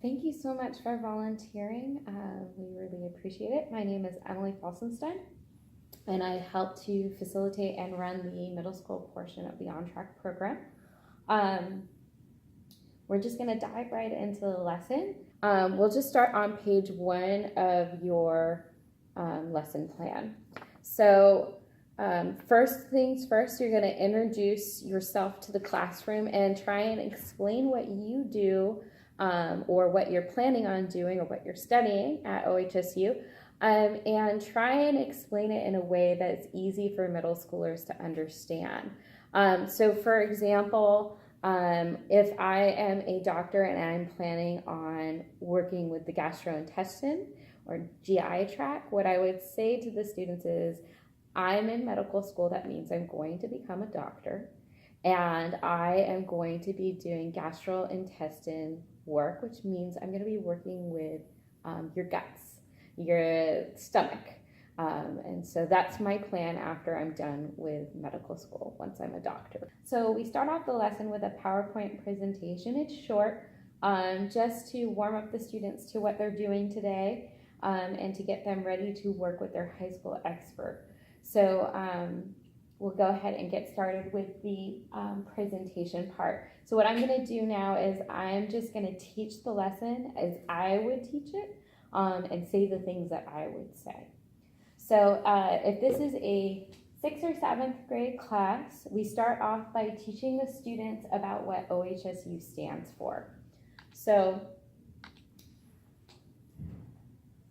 Thank you so much for volunteering. We really appreciate it. My name is Emily Felsenstein, and I help to facilitate and run the middle school portion of the On Track program. We're just going to dive right into the lesson. We'll just start on page 1 of your lesson plan. So first things first, you're going to introduce yourself to the classroom and try and explain what you do or what you're planning on doing or what you're studying at OHSU, and try and explain it in a way that's easy for middle schoolers to understand. So for example, if I am a doctor and I'm planning on working with the gastrointestinal or GI tract, what I would say to the students is, I'm in medical school. That means I'm going to become a doctor, and I am going to be doing gastrointestinal work, which means I'm going to be working with your guts, your stomach. And so that's my plan after I'm done with medical school, once I'm a doctor. So we start off the lesson with a PowerPoint presentation. It's short, just to warm up the students to what they're doing today, and to get them ready to work with their high school expert. So we'll go ahead and get started with the presentation part. So what I'm going to do now is I'm just going to teach the lesson as I would teach it, and say the things that I would say. So if this is a 6th or 7th grade class, we start off by teaching the students about what OHSU stands for. So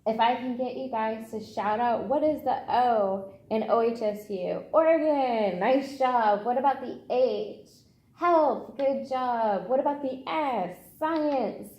if I can get you guys to shout out, what is the O in OHSU? Oregon, nice job. What about the H? Health, good job. What about the S? Science,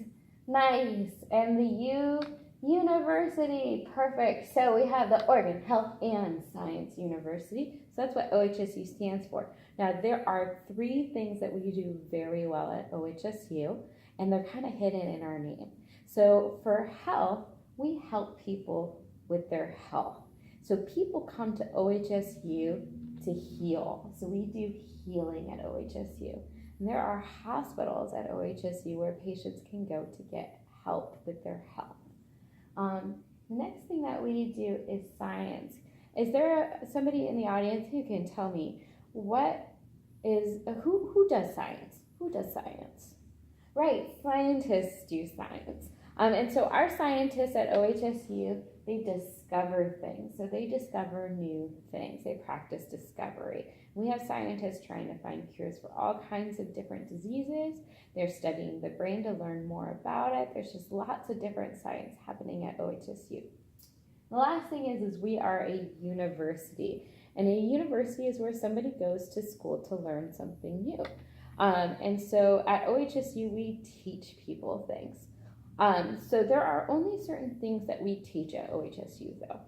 nice. And the U? University, perfect. So we have the Oregon Health and Science University. So that's what OHSU stands for. Now there are 3 things that we do very well at OHSU, and they're kind of hidden in our name. So for health, we help people with their health. So people come to OHSU to heal. So we do healing at OHSU. And there are hospitals at OHSU where patients can go to get help with their health. Next thing that we do is science. Is there somebody in the audience who can tell me what is, who does science? Who does science? Right, scientists do science. And so our scientists at OHSU, they discover things. So they discover new things. They practice discovery. We have scientists trying to find cures for all kinds of different diseases. They're studying the brain to learn more about it. There's just lots of different science happening at OHSU. The last thing is we are a university. And a university is where somebody goes to school to learn something new. And so at OHSU, we teach people things. So there are only certain things that we teach at OHSU though.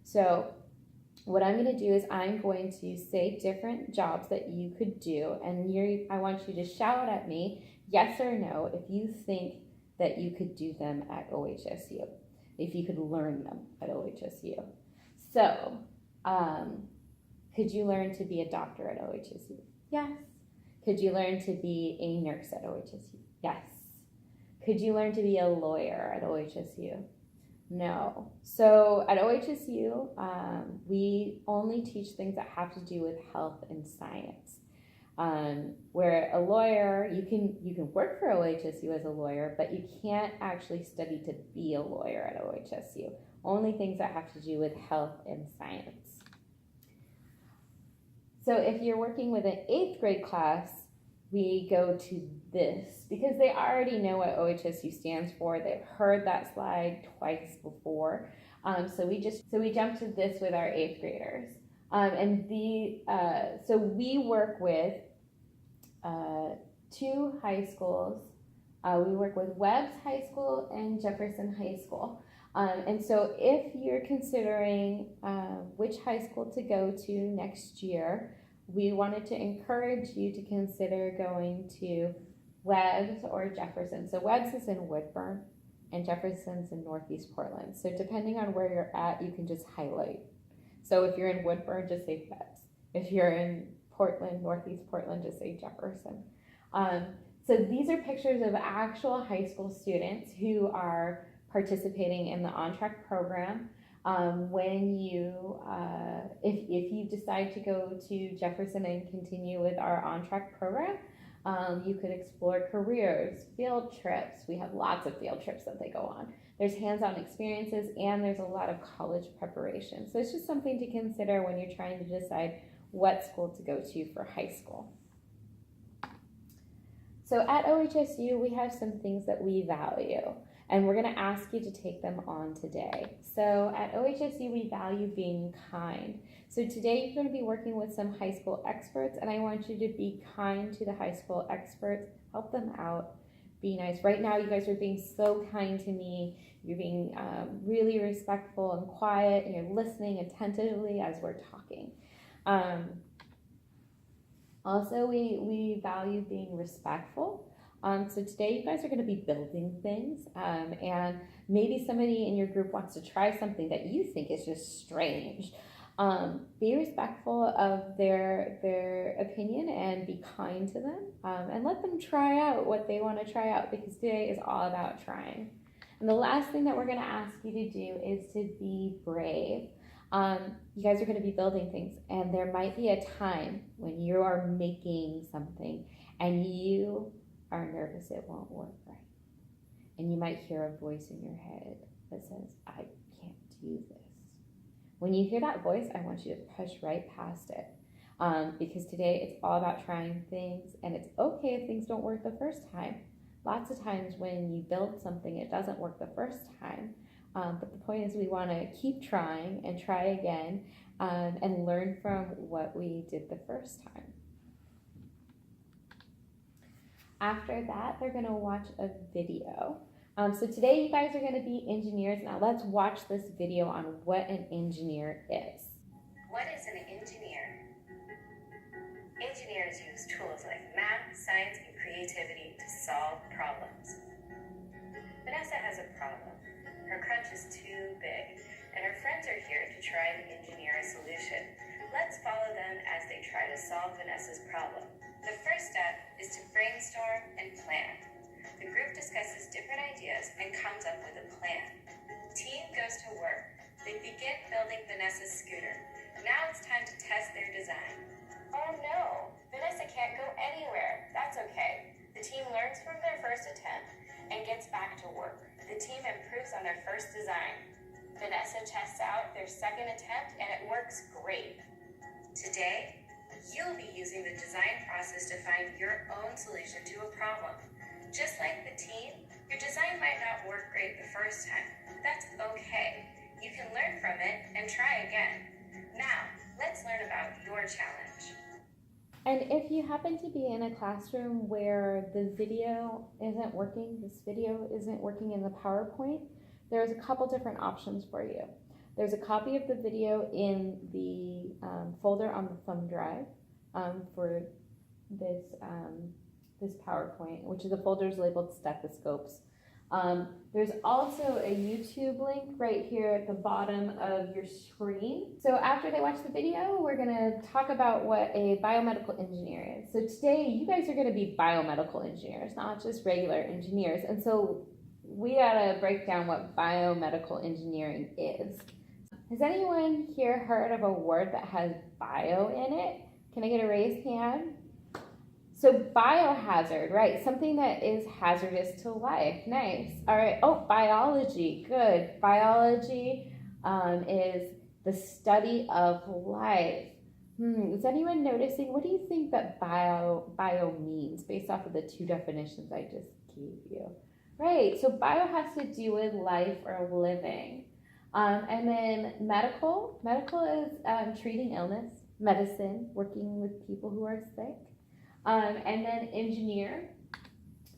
So what I'm going to do is I'm going to say different jobs that you could do, and I want you to shout at me yes or no if you think that you could do them at OHSU, if you could learn them at OHSU. So could you learn to be a doctor at OHSU? Yes. Could you learn to be a nurse at OHSU? Yes. Could you learn to be a lawyer at OHSU? No. So at OHSU, we only teach things that have to do with health and science. Where a lawyer, you can work for OHSU as a lawyer, but you can't actually study to be a lawyer at OHSU. Only things that have to do with health and science. So if you're working with an 8th grade class, we go to this because they already know what OHSU stands for. They've heard that slide twice before. So we jump to this with our 8th graders. So we work with 2 high schools. We work with Webbs High School and Jefferson High School. And so if you're considering which high school to go to next year, we wanted to encourage you to consider going to Webbs or Jefferson. So Webbs is in Woodburn and Jefferson's in Northeast Portland. So depending on where you're at, you can just highlight. So if you're in Woodburn, just say Webbs. If you're in Portland, Northeast Portland, just say Jefferson. So these are pictures of actual high school students who are participating in the On Track program. When you, if you decide to go to Jefferson and continue with our On Track program, you could explore careers, field trips. We have lots of field trips that they go on. There's hands-on experiences, and there's a lot of college preparation. So it's just something to consider when you're trying to decide what school to go to for high school. So at OHSU, we have some things that we value, and we're going to ask you to take them on today. So at OHSU, we value being kind. So today you're going to be working with some high school experts, and I want you to be kind to the high school experts, help them out, be nice. Right now, you guys are being so kind to me. You're being really respectful and quiet, and you're listening attentively as we're talking. Also, we value being respectful. So today you guys are going to be building things, and maybe somebody in your group wants to try something that you think is just strange. Be respectful of their opinion and be kind to them, and let them try out what they want to try out, because today is all about trying. And the last thing that we're going to ask you to do is to be brave. You guys are going to be building things, and there might be a time when you are making something and you are nervous it won't work right. And you might hear a voice in your head that says, I can't do this. When you hear that voice, I want you to push right past it, because today it's all about trying things, and it's okay if things don't work the first time. Lots of times when you build something, it doesn't work the first time. But the point is we want to keep trying and try again, and learn from what we did the first time. After that, they're going to watch a video. So today you guys are going to be engineers. Now let's watch this video on what an engineer is. What is an engineer? Engineers use tools like math, science, and creativity to solve problems. Vanessa has a problem. Her crunch is too big, and her friends are here to try to engineer a solution. Let's follow them as they try to solve Vanessa's problem. The first step is to brainstorm and plan. The group discusses different ideas and comes up with a plan. The team goes to work. They begin building Vanessa's scooter. Now it's time to test their design. Oh no, Vanessa can't go anywhere. That's okay. The team learns from their first attempt and gets back to work. The team improves on their first design. Vanessa tests out their second attempt, and it works great. Today, you'll be using the design process to find your own solution to a problem. Just like the team, your design might not work great the first time. That's okay. You can learn from it and try again. Now, let's learn about your challenge. And if you happen to be in a classroom where the video isn't working, this video isn't working in the PowerPoint, there's a couple different options for you. There's a copy of the video in the folder on the thumb drive for this PowerPoint, which is the folder is labeled Stethoscopes. There's also a YouTube link right here at the bottom of your screen. So after they watch the video, we're gonna talk about what a biomedical engineer is. So today, you guys are gonna be biomedical engineers, not just regular engineers. And so we gotta break down what biomedical engineering is. Has anyone here heard of a word that has bio in it? Can I get a raised hand? So biohazard, right? Something that is hazardous to life. Nice. All right. Oh, biology. Good. Biology is the study of life. Is anyone noticing? What do you think that bio means based off of the two definitions I just gave you? Right. So bio has to do with life or living. And then medical. Medical is treating illness, medicine, working with people who are sick. And then engineer.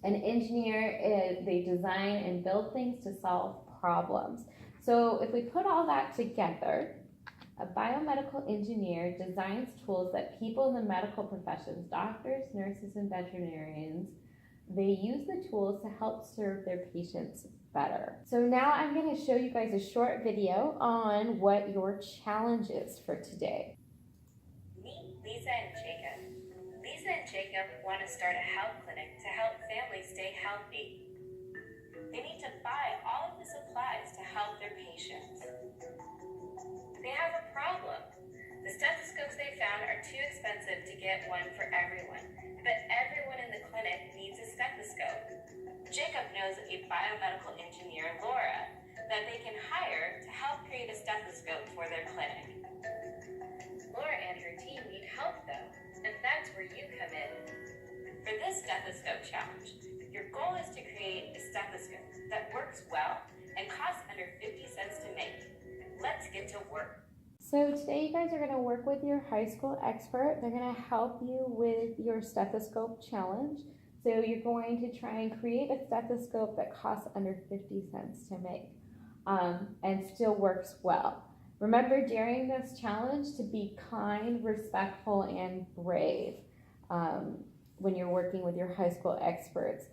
An engineer is they design and build things to solve problems. So if we put all that together, a biomedical engineer designs tools that people in the medical professions, doctors, nurses, and veterinarians, they use the tools to help serve their patients better. So now I'm going to show you guys a short video on what your challenge is for today. Meet Lisa and Jacob. Lisa and Jacob Jacob want to start a health clinic to help families stay healthy. They need to buy all of the supplies to help their patients. They have a problem. The stethoscopes they found are too expensive to get one for everyone, but everyone in the clinic needs a stethoscope. Jacob knows a biomedical engineer, Laura, that they can hire to help create a stethoscope for their clinic. Laura and her team need help though, and that's where you come in. For this stethoscope challenge, your goal is to create a stethoscope that works well and costs under 50 cents to make. Let's get to work. So today you guys are going to work with your high school expert. They're going to help you with your stethoscope challenge. So you're going to try and create a stethoscope that costs under 50 cents to make and still works well. Remember during this challenge to be kind, respectful, and brave when you're working with your high school experts.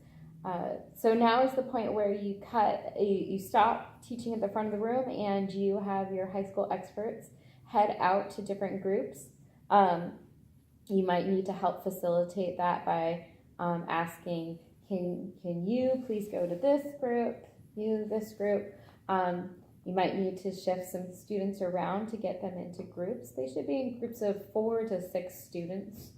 So now is the point where you stop teaching at the front of the room and you have your high school experts head out to different groups. You might need to help facilitate that by asking, can you please go to this group, this group. You might need to shift some students around to get them into groups. They should be in groups of 4 to 6 students,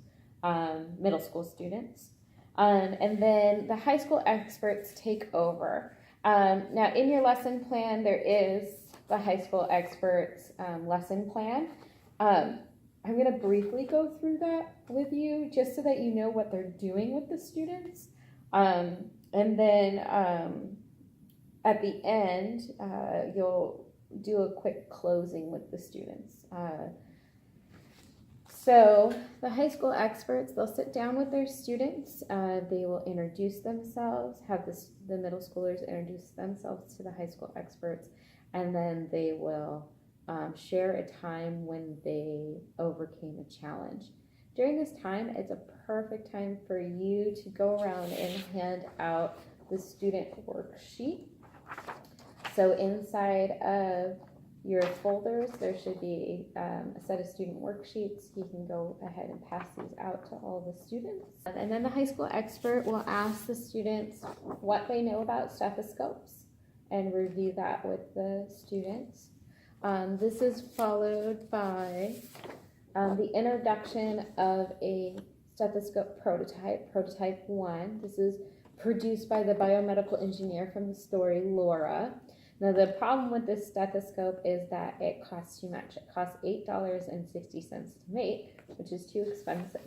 middle school students. And then the high school experts take over. Now in your lesson plan, there is the high school experts lesson plan. I'm going to briefly go through that with you just so that you know what they're doing with the students. And then at the end, you'll do a quick closing with the students. So the high school experts, they'll sit down with their students. They will introduce themselves, have the middle schoolers introduce themselves to the high school experts, and then they will share a time when they overcame a challenge. During this time, it's a perfect time for you to go around and hand out the student worksheet. So inside of your folders, there should be a set of student worksheets. You can go ahead and pass these out to all the students. And then the high school expert will ask the students what they know about stethoscopes and review that with the students. This is followed by the introduction of a stethoscope prototype 1. This is produced by the biomedical engineer from the story, Laura. Now the problem with this stethoscope is that it costs too much. It costs $8.60 to make, which is too expensive.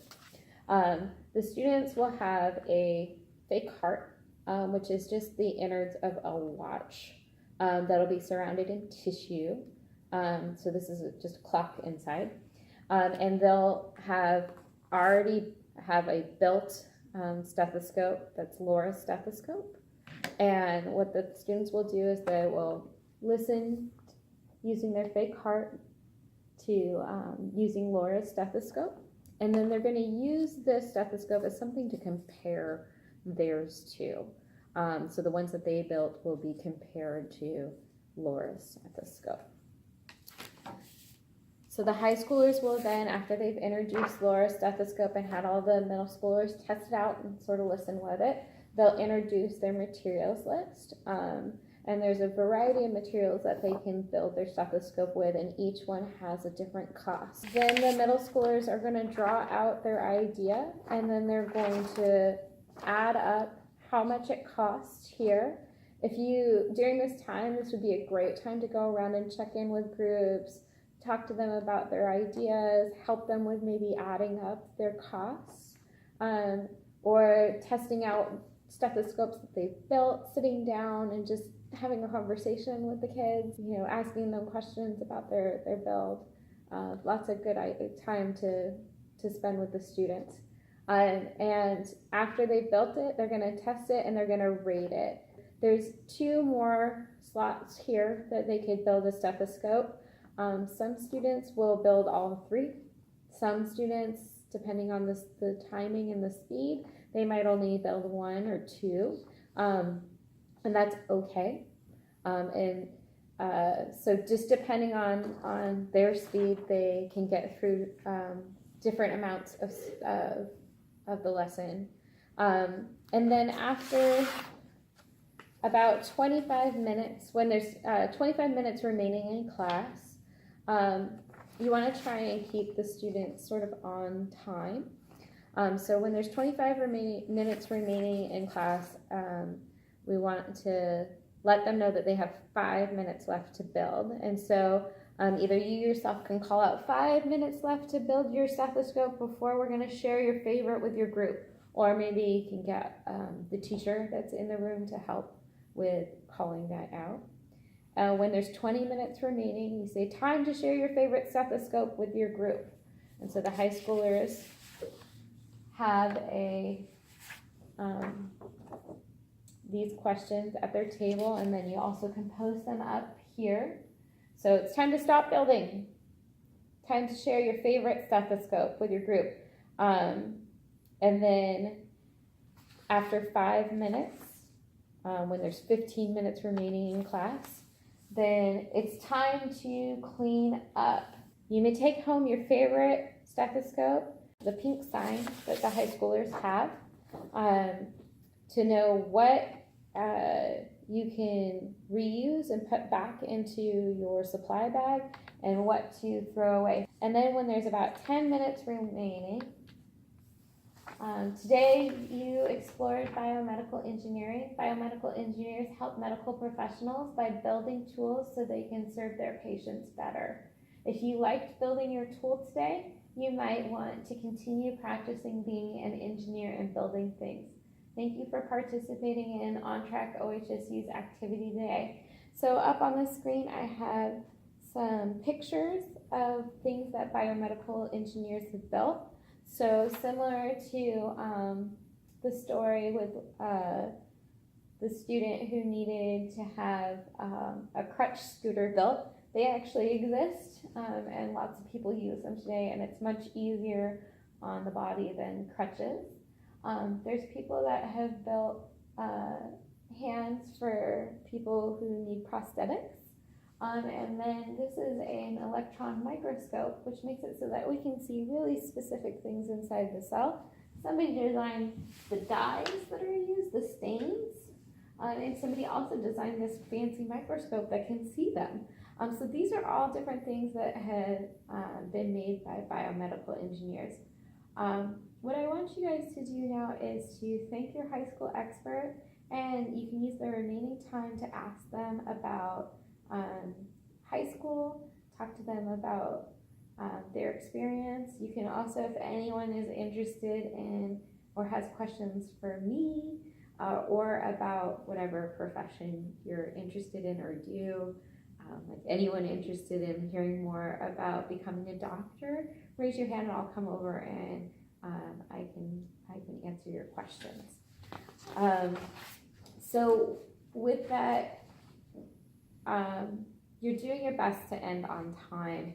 The students will have a fake heart, which is just the innards of a watch that'll be surrounded in tissue. So this is just a clock inside. And they'll already have a built stethoscope that's Laura's stethoscope. And what the students will do is they will listen using their fake heart to using Laura's stethoscope. And then they're going to use this stethoscope as something to compare theirs to. So the ones that they built will be compared to Laura's stethoscope. So the high schoolers will then, after they've introduced Laura's stethoscope and had all the middle schoolers test it out and sort of listen with it, they'll introduce their materials list. And there's a variety of materials that they can build their stethoscope with, and each one has a different cost. Then the middle schoolers are going to draw out their idea, and then they're going to add up how much it costs here. During this time, this would be a great time to go around and check in with groups, talk to them about their ideas, help them with maybe adding up their costs, or testing out stethoscopes that they've built, sitting down and just having a conversation with the kids, asking them questions about their build. Lots of good time to spend with the students. And after they've built it, they're going to test it and they're going to rate it. There's 2 more slots here that they could build a stethoscope. Some students will build all 3. Some students, depending on the timing and the speed, they might only build 1 or 2, and that's okay. So just depending on their speed, they can get through different amounts of the lesson. And then after about 25 minutes, when there's 25 minutes remaining in class, you want to try and keep the students sort of on time. So when there's 25 minutes remaining in class, we want to let them know that they have 5 minutes left to build. And so either you yourself can call out 5 minutes left to build your stethoscope before we're going to share your favorite with your group. Or maybe you can get the teacher that's in the room to help with calling that out. When there's 20 minutes remaining, you say, time to share your favorite stethoscope with your group. And so the high schoolers have these questions at their table, and then you also can post them up here. So it's time to stop building. Time to share your favorite stethoscope with your group. And then after 5 minutes, when there's 15 minutes remaining in class, then it's time to clean up. You may take home your favorite stethoscope, the pink sign that the high schoolers have, to know what you can reuse and put back into your supply bag and what to throw away. And then when there's about 10 minutes remaining, today you explored biomedical engineering. Biomedical engineers help medical professionals by building tools so they can serve their patients better. If you liked building your tool today, you might want to continue practicing being an engineer and building things. Thank you for participating in On Track OHSU's activity today. So up on the screen, I have some pictures of things that biomedical engineers have built. So similar to the story with the student who needed to have a crutch scooter built, they actually exist, and lots of people use them today, and it's much easier on the body than crutches. There's people that have built hands for people who need prosthetics. And then this is an electron microscope, which makes it so that we can see really specific things inside the cell. Somebody designed the dyes that are used, the stains, and somebody also designed this fancy microscope that can see them. So these are all different things that have been made by biomedical engineers. What I want you guys to do now is to thank your high school expert, and you can use the remaining time to ask them about high school, talk to them about their experience. You can also, if anyone is interested in or has questions for me or about whatever profession you're interested in or do, like anyone interested in hearing more about becoming a doctor, raise your hand and I'll come over and I can answer your questions. So with that, you're doing your best to end on time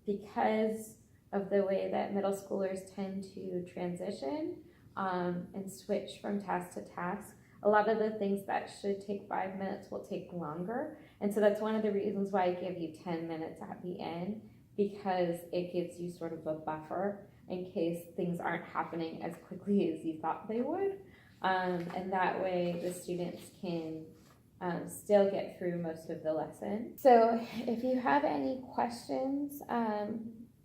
because of the way that middle schoolers tend to transition and switch from task to task. A lot of the things that should take 5 minutes will take longer. And so that's one of the reasons why I give you 10 minutes at the end, because it gives you sort of a buffer in case things aren't happening as quickly as you thought they would. And that way the students can still get through most of the lesson. So if you have any questions,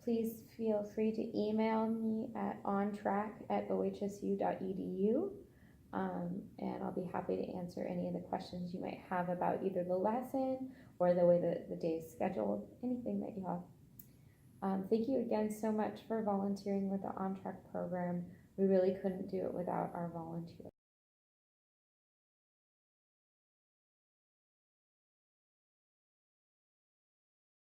please feel free to email me at ontrack@ohsu.edu. And I'll be happy to answer any of the questions you might have about either the lesson or the way that the day is scheduled, anything that you have. Thank you again so much for volunteering with the On Track program. We really couldn't do it without our volunteers.